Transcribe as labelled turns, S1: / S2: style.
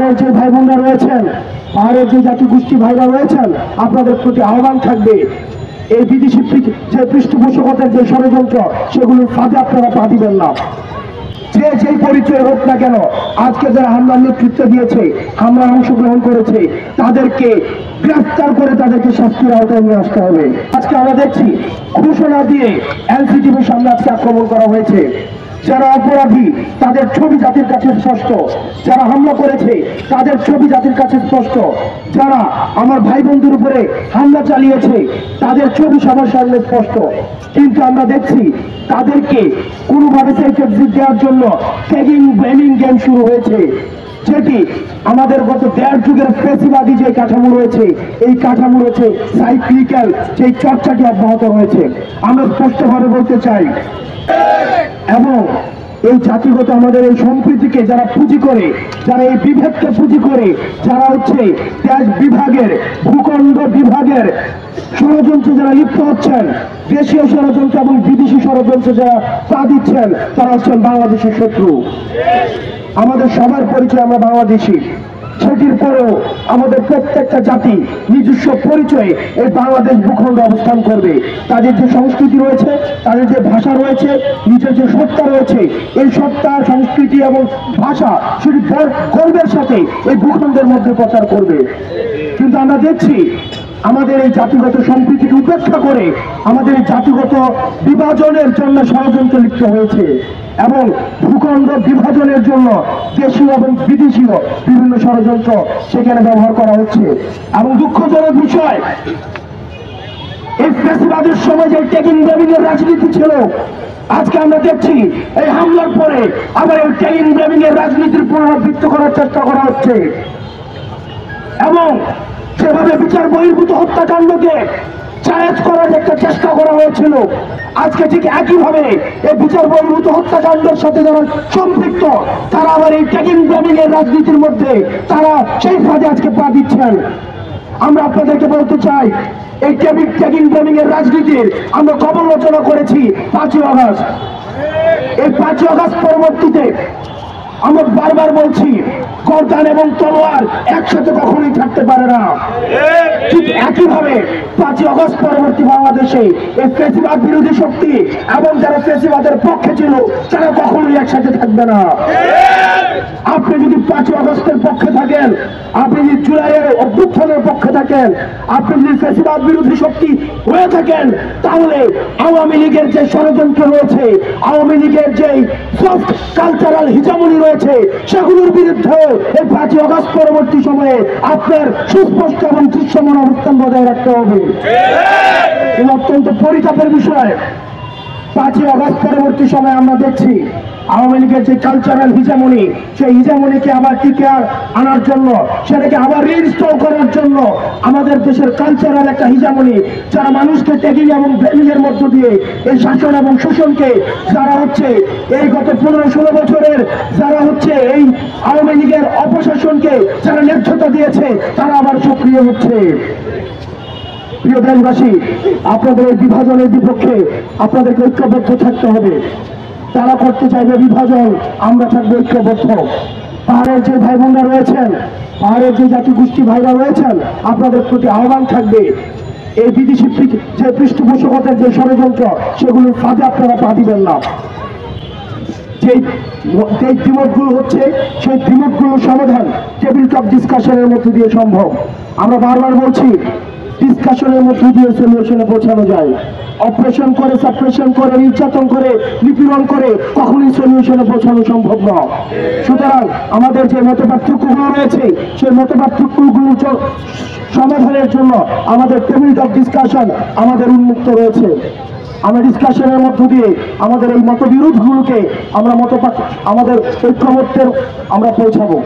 S1: পাহাড়ের যে ভাই বোনরা রয়েছেন, পাহাড়ের যে জাতি গোষ্ঠী ভাইরা রয়েছেন, আপনাদের প্রতি আহ্বান থাকবে এই বিদেশি যে পৃষ্ঠপোষকতার যে ষড়যন্ত্র সেগুলোর ফাঁদে আপনারা পা দিবেন না। যে যেই পরিচয় হোক না কেন, আজকে যারা হামলার নেতৃত্ব দিয়েছে, হামলার অংশগ্রহণ করেছে, তাদেরকে গ্রেফতার করে তাদেরকে শাস্তির আওতায় নিয়ে আসতে হবে। আজকে আমরা দেখছি ঘোষণা দিয়ে এলসিটিভির সামনে আজকে আক্রমণ করা হয়েছে। যারা অপরাধী তাদের ছবি জাতির কাছে স্পষ্ট, যারা হামলা করেছে তাদের ছবি জাতির কাছে স্পষ্ট, যারা আমার ভাই বন্ধুর উপরে হামলা চালিয়েছে তাদের ছবি সবার সামনে স্পষ্ট। কিন্তু আমরা দেখছি তাদেরকে কোনোভাবে সেফ এক্সিট দেওয়ার জন্য ট্যাগিং ব্যানিং গেম শুরু হয়েছে, যেটি আমাদের গত 1.5 যুগের ফেসিবাদী যে কাঠামো রয়েছে, এই কাঠামো রয়েছে সাইক্লিক্যাল যে চর্চাটি অব্যাহত রয়েছে। আমরা স্পষ্টভাবে বলতে চাই, এবং এই জাতিগত আমাদের এই সম্প্রীতিকে যারা পুঁজি করে, যারা এই বিভেদকে পুঁজি করে, যারা হচ্ছে দেশ বিভাগের, ভূখণ্ড বিভাগের ষড়যন্ত্রে যারা লিপ্ত হচ্ছেন, দেশীয় ষড়যন্ত্র এবং বিদেশি ষড়যন্ত্রে যারা পা দিচ্ছেন, তারা হচ্ছেন বাংলাদেশের শত্রু। আমাদের সবার পরিচয় আমরা বাংলাদেশি, সেটির পরেও আমাদের প্রত্যেকটা জাতি নিজস্ব পরিচয়ে এই বাংলাদেশ ভূখণ্ডে অবস্থান করবে। তাদের যে সংস্কৃতি রয়েছে, তাদের যে ভাষা রয়েছে, নিজের যে সত্তা রয়েছে, এই সত্তা, সংস্কৃতি এবং ভাষা সেটি গর্বের সাথে এই ভূখণ্ডের মধ্যে প্রচার করবে। কিন্তু আমরা দেখছি আমাদের এই জাতিগত সম্প্রীতিকে উপেক্ষা করে আমাদের এই জাতিগত বিভাজনের জন্য ষড়যন্ত্র লিপ্ত হয়েছে, এবং ভূখণ্ড বিভাজনের জন্য দেশীয় এবং বিদেশীয় বিভিন্ন ষড়যন্ত্র সেখানে ব্যবহার করা হচ্ছে। এবং দুঃখজনক বিষয়, এই ফ্যাসিবাদের সময় যে ট্যাগিং ব্যামিং এর রাজনীতি ছিল, আজকে আমরা দেখছি এই হামলার পরে আবার এই ট্যাগিং ব্যামিং এর রাজনীতির পুনরাবৃত্তি করার চেষ্টা করা হচ্ছে। এবং যেভাবে বিচার বহির্ভূত হত্যাকাণ্ডকে জায়েজ করার একটা চেষ্টা করা হয়েছিল, আজকে ঠিক একইভাবে এই বিচার বহির্ভূত হত্যাকাণ্ডের সাথে যারা সম্পৃক্ত, তারা আবার এই ট্যাগিং ব্যামিং এর রাজনীতির মধ্যে তারা সেই ফাঁদে আজকে পা দিচ্ছেন। আমরা আপনাদেরকে বলতে চাই, এই ট্যাগিং ব্যামিং এর রাজনীতির আমরা সমালোচনা করেছি 5ই আগস্ট। এই 5ই আগস্ট পরবর্তীতে আমরা বারবার বলছি, গর্দান এবং তলোয়ার একসাথে কখনোই থাকতে পারে না। ঠিক একইভাবে 5ই আগস্ট পরবর্তী বাংলাদেশে এই ফ্যাসিবাদ বিরোধী শক্তি এবং যারা ফ্যাসিবাদের পক্ষে ছিল, তারা কখনোই একসাথে থাকবে না। আপনি যদি 5ই আগস্টের পক্ষে থাকেন, আপনি যদি জুলাইয়ের অভ্যুত্থানের পক্ষে থাকেন, আপনি যদি ফ্যাসিবাদ বিরোধী শক্তি হয়ে থাকেন, তাহলে আওয়ামী লীগের যে ষড়যন্ত্র রয়েছে, আওয়ামী লীগের যে সফট কালচারাল হিজামনি রয়েছে, সেগুলোর বিরুদ্ধে এই 5ই আগস্ট পরবর্তী সময়ে আপনার সুস্পষ্ট এবং দৃশ্যমান অবস্থান বজায় রাখতে হবে। এই অত্যন্ত পরিতাপের বিষয়, 5ই আগস্ট পরবর্তী সময়ে আমরা দেখছি আওয়ামী লীগের যে কালচারাল হিজামনি, সেই হিজামনিকে আবার টিকে আনার জন্য, সেটাকে আবার রিইনস্টল করার জন্য আমাদের দেশের কালচারাল একটা হিজামনি, যারা মানুষকে ট্যাগিং এবং ব্লেমিং এর মধ্য দিয়ে এই শাসন এবং শোষণকে, যারা হচ্ছে এই গত 15-16 বছরের যারা হচ্ছে এই আওয়ামী লীগের অপশাসনকে যারা ন্যায্যতা দিয়েছে, তারা আবার সক্রিয় হচ্ছে। প্রিয় দেশবাসী, আপনাদের এই বিভাজনের বিপক্ষে আপনাদেরকে ঐক্যবদ্ধ থাকতে হবে। তারা করতে চাইবে বিভাজন, আমরা থাকবো ঐক্যবদ্ধ। পাহাড়ের যে ভাই বোনরা রয়েছেন, পাহাড়ের যে জাতি গোষ্ঠী ভাইরা রয়েছেন, আপনাদের প্রতি আহ্বান থাকবে এই বিদেশি যে পৃষ্ঠপোষকতার যে ষড়যন্ত্র, সেগুলোর ফাঁদে আপনারা পা দিবেন না। যে দ্বিমতগুলো হচ্ছে, সেই দ্বিমতগুলোর সমাধান টেবিল টপ ডিসকাশনের মধ্য দিয়ে সম্ভব। আমরা বারবার বলছি, ডিসকাশনের মধ্য দিয়ে সলিউশনে পৌঁছানো যায়। অপারেশন করে, সাপ্রেশন করে, নির্যাতন করে, নিপীড়ন করে কখনোই সলিউশনে পৌঁছানো সম্ভব নয়। সুতরাং আমাদের যে মত পার্থক্যগুলো রয়েছে, সেই মত পার্থক্যগুলো সমাধানের জন্য আমাদের টেবিল টপ ডিসকাশন আমাদের উন্মুক্ত রয়েছে। আমরা ডিসকাশনের মধ্য দিয়ে আমাদের এই মতবিরোধগুলোকে আমাদের ঐক্যমত্যের আমরা পৌঁছাবো।